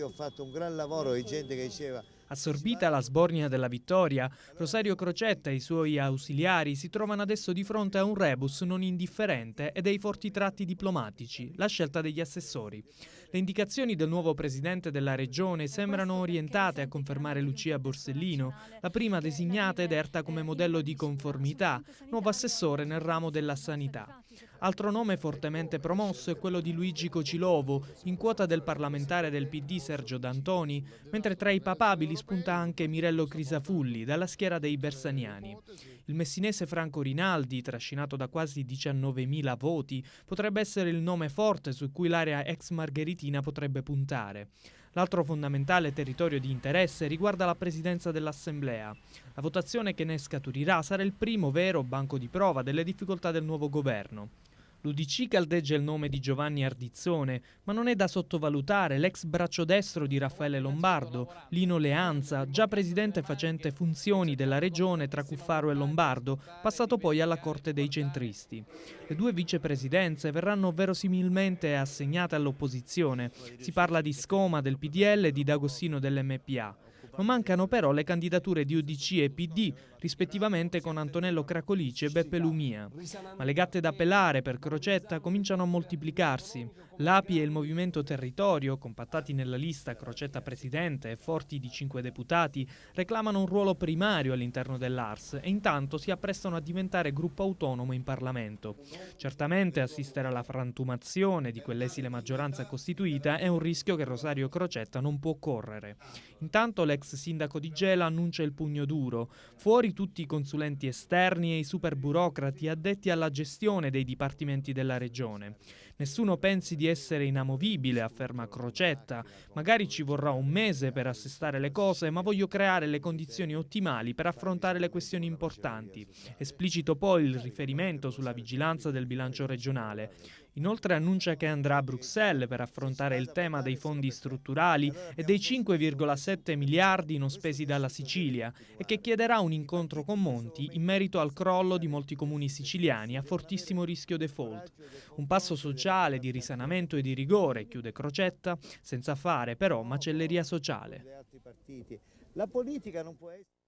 Io ho fatto un gran lavoro di gente che diceva. Assorbita la sbornia della vittoria, Rosario Crocetta e i suoi ausiliari si trovano adesso di fronte a un rebus non indifferente e dei forti tratti diplomatici, la scelta degli assessori. Le indicazioni del nuovo presidente della regione sembrano orientate a confermare Lucia Borsellino, la prima designata ed erta come modello di conformità, nuovo assessore nel ramo della sanità. Altro nome fortemente promosso è quello di Luigi Cocilovo, in quota del parlamentare del PD Sergio D'Antoni, mentre tra i papabili spunta anche Mirello Crisafulli, dalla schiera dei bersaniani. Il messinese Franco Rinaldi, trascinato da quasi 19.000 voti, potrebbe essere il nome forte su cui l'area ex margheritina potrebbe puntare. L'altro fondamentale territorio di interesse riguarda la presidenza dell'Assemblea. La votazione che ne scaturirà sarà il primo vero banco di prova delle difficoltà del nuovo governo. L'UDC caldeggia il nome di Giovanni Ardizzone, ma non è da sottovalutare l'ex braccio destro di Raffaele Lombardo, Lino Leanza, già presidente facente funzioni della regione tra Cuffaro e Lombardo, passato poi alla corte dei centristi. Le due vicepresidenze verranno verosimilmente assegnate all'opposizione. Si parla di Scoma del PDL e di D'Agostino dell'MPA. Non mancano però le candidature di UDC e PD, rispettivamente con Antonello Cracolici e Beppe Lumia. Ma le gatte da pelare per Crocetta cominciano a moltiplicarsi. L'API e il Movimento Territorio, compattati nella lista Crocetta Presidente e forti di 5 deputati, reclamano un ruolo primario all'interno dell'ARS e intanto si apprestano a diventare gruppo autonomo in Parlamento. Certamente assistere alla frantumazione di quell'esile maggioranza costituita è un rischio che Rosario Crocetta non può correre. Intanto l'ex sindaco di Gela annuncia il pugno duro. Fuori tutti i consulenti esterni e i super burocrati addetti alla gestione dei dipartimenti della regione. Nessuno pensi di essere inamovibile, afferma Crocetta. Magari ci vorrà un mese per assestare le cose, ma voglio creare le condizioni ottimali per affrontare le questioni importanti. Esplicito poi il riferimento sulla vigilanza del bilancio regionale. Inoltre annuncia che andrà a Bruxelles per affrontare il tema dei fondi strutturali e dei 5,7 miliardi non spesi dalla Sicilia e che chiederà un incontro con Monti in merito al crollo di molti comuni siciliani a fortissimo rischio default. Un passo sociale di risanamento e di rigore, chiude Crocetta, senza fare però macelleria sociale. La politica non può essere